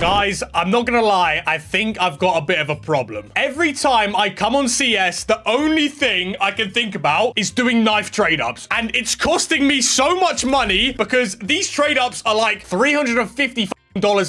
Guys, I'm not gonna lie, I think I've got a bit of a problem. Every time I come on CS, the only thing I can think about is doing knife trade-ups. And it's costing me so much money because these trade-ups are like $350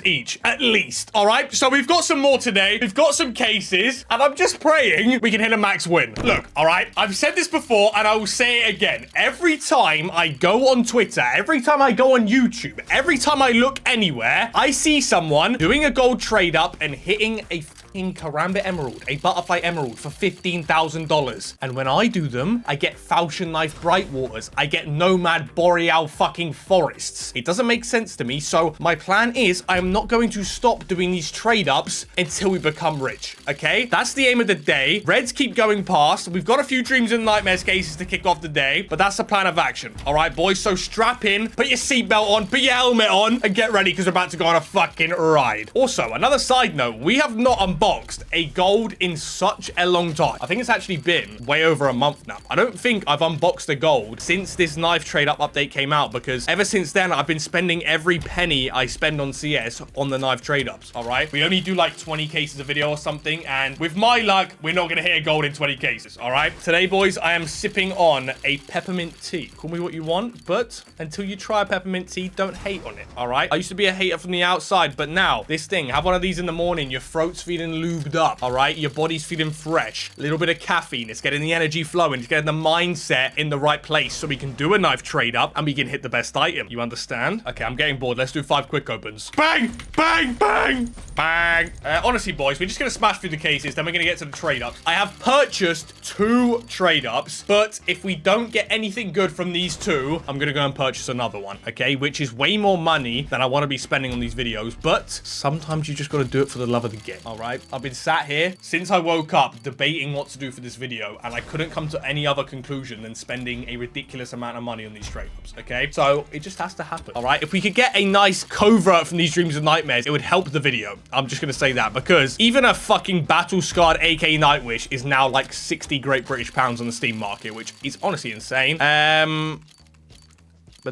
each, at least. All right, so we've got some more today. We've got some cases, and I'm just praying we can hit a max win. Look, all right, I've said this before, and I will say it again. Every time I go on Twitter, every time I go on YouTube, every time I look anywhere, I see someone doing a gold trade up and hitting a Karambit Emerald, a Butterfly Emerald for $15,000. And when I do them, I get Falchion Knife Brightwaters. I get Nomad Boreal fucking Forests. It doesn't make sense to me, so my plan is I am not going to stop doing these trade-ups until we become rich, okay? That's the aim of the day. Reds keep going past. We've got a few Dreams and Nightmares cases to kick off the day, but that's the plan of action, all right, boys? So strap in, put your seatbelt on, put your helmet on, and get ready because we're about to go on a fucking ride. Also, another side note, we have not unboxed a gold in such a long time. I think it's actually been way over a month now. I don't think I've unboxed a gold since this knife trade up update came out, because ever since then I've been spending every penny I spend on CS on the knife trade ups. All right, we only do like 20 cases a video or something, and with my luck we're not gonna hit a gold in 20 cases. All right, today, boys, I am sipping on a peppermint tea. Call me what you want, but until you try a peppermint tea, don't hate on it. All right, I used to be a hater from the outside, but now this thing, have one of these in the morning, your throat's feeling lubed up, all right? Your body's feeling fresh. A little bit of caffeine. It's getting the energy flowing. It's getting the mindset in the right place so we can do a knife trade up and we can hit the best item. You understand? Okay, I'm getting bored. Let's do 5 quick opens. Bang! Bang! Bang! Bang! Honestly, boys, we're just going to smash through the cases, then we're going to get to the trade ups. I have purchased 2 trade ups, but if we don't get anything good from these 2, I'm going to go and purchase another one, okay? Which is way more money than I want to be spending on these videos, but sometimes you just got to do it for the love of the game, all right? I've been sat here since I woke up debating what to do for this video, and I couldn't come to any other conclusion than spending a ridiculous amount of money on these trade-ups, okay? So it just has to happen, all right? If we could get a nice covert from these Dreams and Nightmares, it would help the video. I'm just gonna say that, because even a fucking battle-scarred AK Nightwish is now like 60 Great British pounds on the Steam market, which is honestly insane. But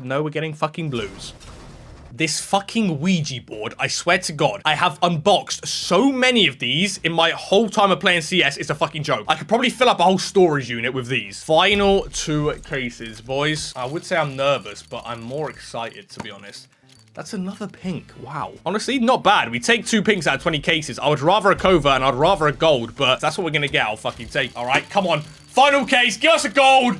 no, we're getting fucking blues. This fucking Ouija board, I swear to God, I have unboxed so many of these in my whole time of playing CS. It's a fucking joke. I could probably fill up a whole storage unit with these. Final 2 cases, boys. I would say I'm nervous, but I'm more excited, to be honest. That's another pink. Wow. Honestly, not bad. We take 2 pinks out of 20 cases. I would rather a covert and I'd rather a gold, but if that's what we're going to get, I'll fucking take. All right, come on. Final case. Give us a gold.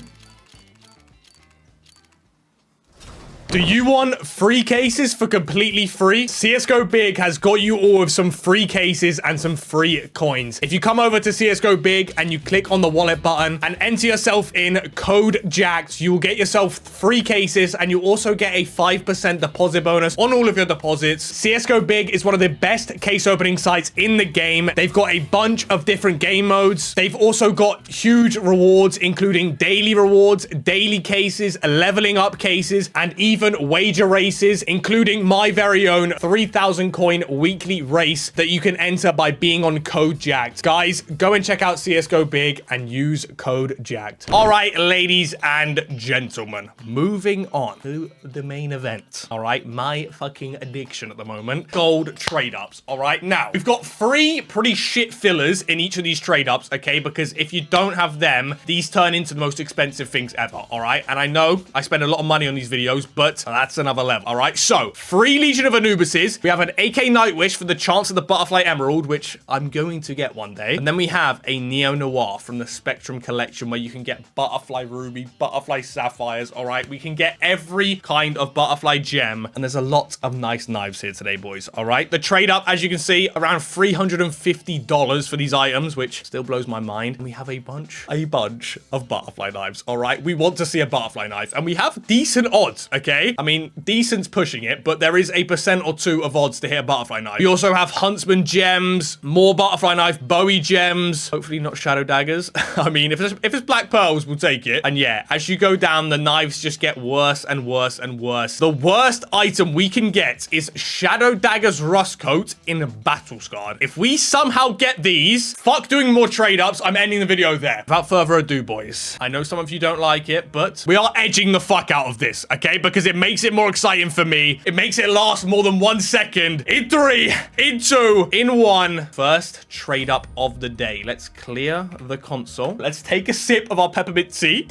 Do you want free cases for completely free? CSGO Big has got you all with some free cases and some free coins. If you come over to CSGO Big and you click on the wallet button and enter yourself in code JACKED, you will get yourself free cases, and you also get a 5% deposit bonus on all of your deposits. CSGO Big is one of the best case opening sites in the game. They've got a bunch of different game modes. They've also got huge rewards, including daily rewards, daily cases, leveling up cases, and even wager races, including my very own 3,000 coin weekly race that you can enter by being on code JACKED. Guys, go and check out CSGO Big and use code JACKED. All right, ladies and gentlemen, moving on to the main event. All right, my fucking addiction at the moment, gold trade ups. All right, now we've got 3 pretty shit fillers in each of these trade ups, okay? Because if you don't have them, these turn into the most expensive things ever. All right, and I know I spend a lot of money on these videos, but that's another level. All right, so 3 Legion of Anubises. We have an AK Nightwish for the chance of the Butterfly Emerald, which I'm going to get one day. And then we have a Neo Noir from the Spectrum collection, where you can get Butterfly Ruby, Butterfly Sapphires. All right, we can get every kind of Butterfly Gem, and there's a lot of nice knives here today, boys. All right, the trade up, as you can see, around $350 for these items, which still blows my mind. And we have a bunch of butterfly knives. All right, we want to see a butterfly knife, and we have decent odds, okay? I mean, decent's pushing it, but there is a % or 2 of odds to hit a butterfly knife. We also have Huntsman gems, more butterfly knife, Bowie gems, hopefully not shadow daggers. I mean, if it's black pearls, we'll take it. And yeah, as you go down, the knives just get worse and worse and worse. The worst item we can get is shadow daggers rust coat in a battle scarred. If we somehow get these, fuck doing more trade ups. I'm ending the video there. Without further ado, boys, I know some of you don't like it, but we are edging the fuck out of this, okay? Because it makes it more exciting for me. It makes it last more than 1 second. In 3, in 2, in 1. First trade up of the day. Let's clear the console. Let's take a sip of our peppermint tea.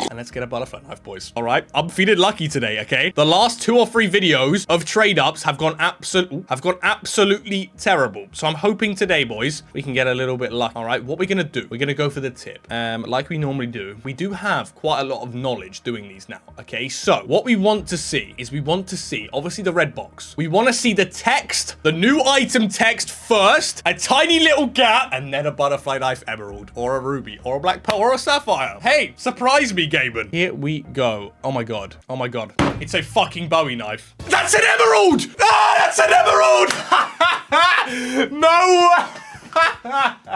And let's get a butterfly knife, boys. All right. I'm feeling lucky today, okay? The last 2 or 3 videos of trade ups have gone absolutely terrible. So I'm hoping today, boys, we can get a little bit lucky. All right. What we're going to do, we're going to go for the tip. Like we normally do. We do have quite a lot of knowledge doing these now, okay? So what we want to see is obviously the red box. We want to see the text, the new item text first, a tiny little gap, and then a butterfly knife emerald, or a ruby, or a black pearl, or a sapphire. Hey, surprise me, Gaben. Here we go. Oh my god. Oh my god. It's a fucking Bowie knife. That's an emerald! Ah, that's an emerald! No!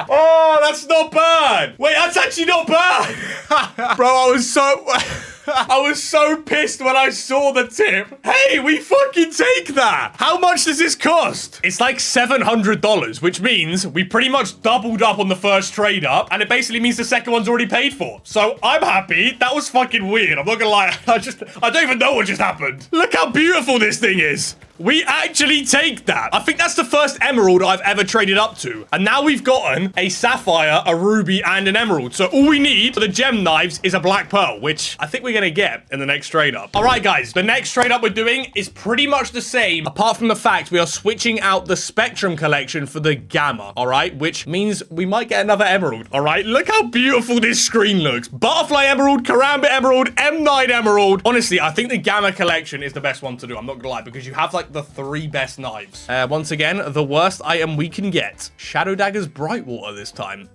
Oh, that's not bad. Wait, that's actually not bad. Bro, I was so pissed when I saw the tip. Hey, we fucking take that. How much does this cost? It's like $700, which means we pretty much doubled up on the first trade up, and it basically means the second one's already paid for. So I'm happy. That was fucking weird. I'm not gonna lie. I don't even know what just happened. Look how beautiful this thing is. We actually take that. I think that's the first emerald I've ever traded up to. And now we've gotten a sapphire, a ruby, and an emerald. So all we need for the gem knives is a black pearl, which I think we're going to get in the next trade up. All right, guys. The next trade up we're doing is pretty much the same, apart from the fact we are switching out the Spectrum collection for the Gamma, all right? Which means we might get another emerald, all right? Look how beautiful this screen looks. Butterfly emerald, Karambit emerald, M9 emerald. Honestly, I think the Gamma collection is the best one to do. I'm not going to lie, because you have like the 3 best knives. Once again, the worst item we can get. Shadow Daggers Brightwater this time.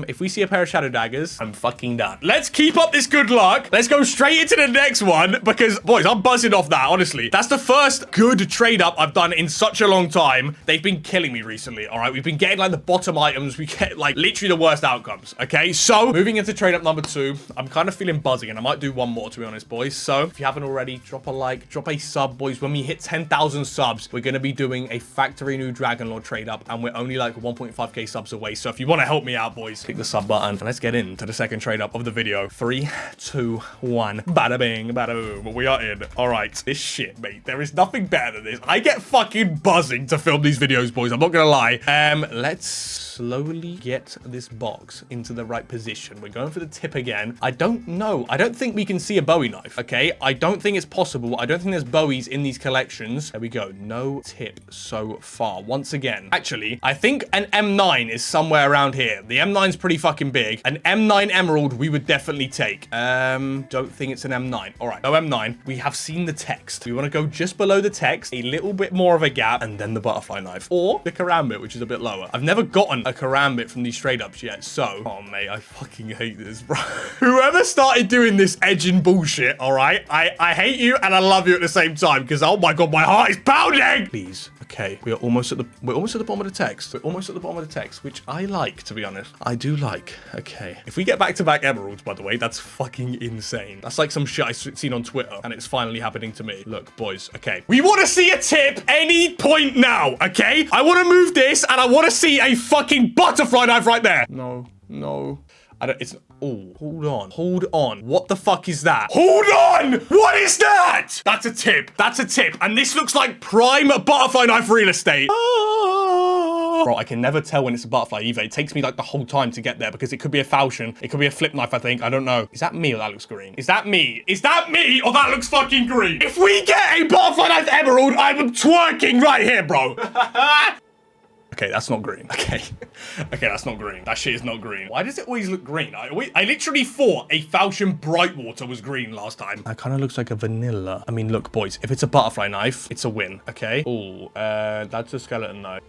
If we see a pair of Shadow Daggers, I'm fucking done. Let's keep up this good luck. Let's go straight into the next one because, boys, I'm buzzing off that, honestly. That's the first good trade up I've done in such a long time. They've been killing me recently, all right? We've been getting like the bottom items. We get like literally the worst outcomes, okay? So moving into trade up number 2, I'm kind of feeling buzzing and I might do one more, to be honest, boys. So if you haven't already, drop a like, drop a sub, boys. When we hit 10,000 subs, we're going to be doing a factory new Dragon Lord trade up, and we're only like 1.5k subs away. So if you want to help me out, boys, click the sub button and let's get into the second trade up of the video. 3, 2, 1. Bada bing, bada boom. We are in. All right. This shit, mate. There is nothing better than this. I get fucking buzzing to film these videos, boys. I'm not going to lie. Let's slowly get this box into the right position. We're going for the tip again. I don't know. I don't think we can see a Bowie knife, okay? I don't think it's possible. I don't think there's Bowies in these collections. There we go. No tip so far. Once again, actually, I think an M9 is somewhere around here. The M9's pretty fucking big. An M9 emerald we would definitely take. Don't think it's an M9. All right, no M9. We have seen the text. We want to go just below the text, a little bit more of a gap, and then the butterfly knife or the Karambit, which is a bit lower. I've never gotten a Karambit from these trade ups yet, so oh mate, I fucking hate this, bro. Whoever started doing this edging bullshit, all right, I hate you and I love you at the same time, because oh my god, my heart is pounding. Please. Okay, we're almost at the bottom of the text. We're almost at the bottom of the text, which I like, to be honest. I do like. Okay. If we get back-to-back emeralds, by the way, that's fucking insane. That's like some shit I've seen on Twitter, and it's finally happening to me. Look, boys, okay. We want to see a tip any point now, okay? I want to move this, and I want to see a fucking butterfly knife right there. No, no. It's, oh, hold on. What the fuck is that? Hold on! What is that? That's a tip. That's a tip. And this looks like prime butterfly knife real estate. Bro, I can never tell when it's a butterfly either. It takes me like the whole time to get there because it could be a falchion. It could be a flip knife, I think. I don't know. Is that me or that looks green? Is that me? Is that me or that looks fucking green? If we get a butterfly knife emerald, I'm twerking right here, bro. Okay, that's not green. Okay. Okay, that's not green. That shit is not green. Why does it always look green? I literally thought a falchion Brightwater was green last time. That kind of looks like a vanilla. I mean, look, boys, if it's a butterfly knife, it's a win, okay? Oh, that's a skeleton knife.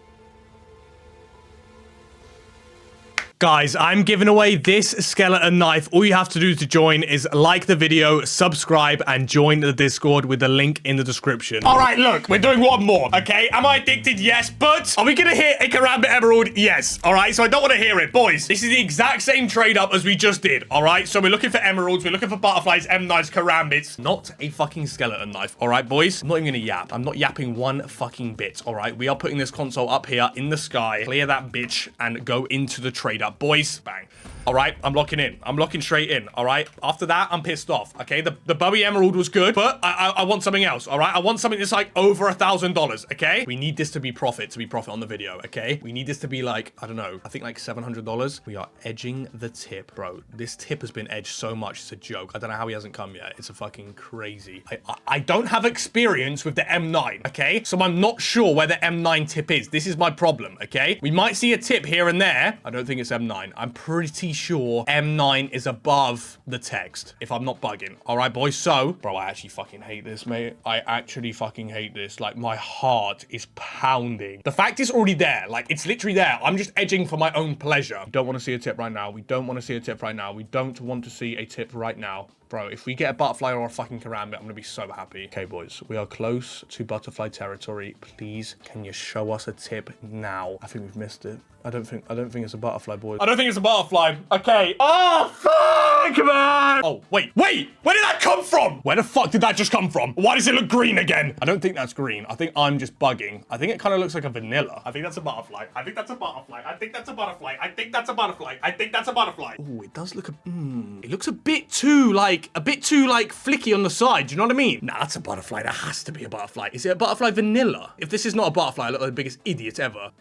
Guys, I'm giving away this skeleton knife. All you have to do to join is like the video, subscribe, and join the Discord with the link in the description. All right, look, we're doing one more, okay? Am I addicted? Yes, but are we going to hit a Karambit Emerald? Yes, all right? So I don't want to hear it. Boys, this is the exact same trade up as we just did, all right? So we're looking for emeralds, we're looking for butterflies, M9s, Karambits, not a fucking skeleton knife, all right, boys? I'm not even going to yap. I'm not yapping one fucking bit, all right? We are putting this console up here in the sky, clear that bitch, and go into the trade up. up. Boys, bang. All right, I'm locking in. I'm locking straight in, all right? After that, I'm pissed off, okay? The Bowie Emerald was good, but I want something else, all right? I want something that's like over $1,000, okay? We need this to be profit on the video, okay? We need this to be like, I don't know, I think like $700. We are edging the tip, bro. This tip has been edged so much, it's a joke. I don't know how he hasn't come yet. It's a fucking crazy. I don't have experience with the M9, okay? So I'm not sure where the M9 tip is. This is my problem, okay? We might see a tip here and there. I don't think it's M9. I'm pretty sure M9 is above the text, if I'm not bugging. All right, boys. So, bro, I actually fucking hate this, mate. I actually fucking hate this. Like, my heart is pounding. The fact it's already there. Like, it's literally there. I'm just edging for my own pleasure. We don't want to see a tip right now. We don't want to see a tip right now. We don't want to see a tip right now. Bro, if we get a butterfly or a fucking karambit, I'm gonna be so happy. Okay, boys, we are close to butterfly territory. Please, can you show us a tip now? I think we've missed it. I don't think it's a butterfly, boys. I don't think it's a butterfly. Okay. Oh, fuck, man. Oh, wait. Where did that come from? Where the fuck did that just come from? Why does it look green again? I don't think that's green. I think I'm just bugging. I think it kind of looks like a vanilla. I think that's a butterfly. I think that's a butterfly. I think that's a butterfly. I think that's a butterfly. I think that's a butterfly. Oh, it does look it looks a bit too flicky on the side. Do you know what I mean? Nah, that's a butterfly. That has to be a butterfly. Is it a butterfly vanilla? If this is not a butterfly, I look like the biggest idiot ever.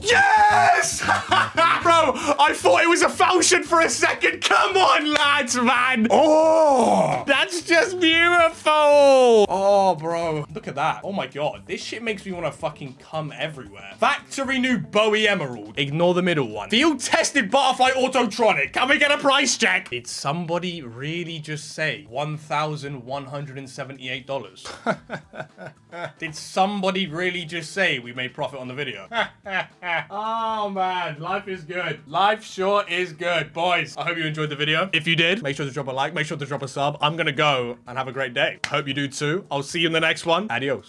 Yes! Bro, I thought it was a falchion for a second. Come on, lads, man. Oh, that's just beautiful. Oh, bro. Look at that. Oh, my God. This shit makes me want to fucking come everywhere. Factory new Bowie Emerald. Ignore the middle one. Field-tested butterfly autotronic. Can we get a price check? Did somebody really just say $1,178? Did somebody really just say we made profit on the video? Oh, man. Life is good. Life sure is good. Boys, I hope you enjoyed the video. If you did, make sure to drop a like. Make sure to drop a sub. I'm going to go and have a great day. I hope you do too. I'll see you in the next one. Adios.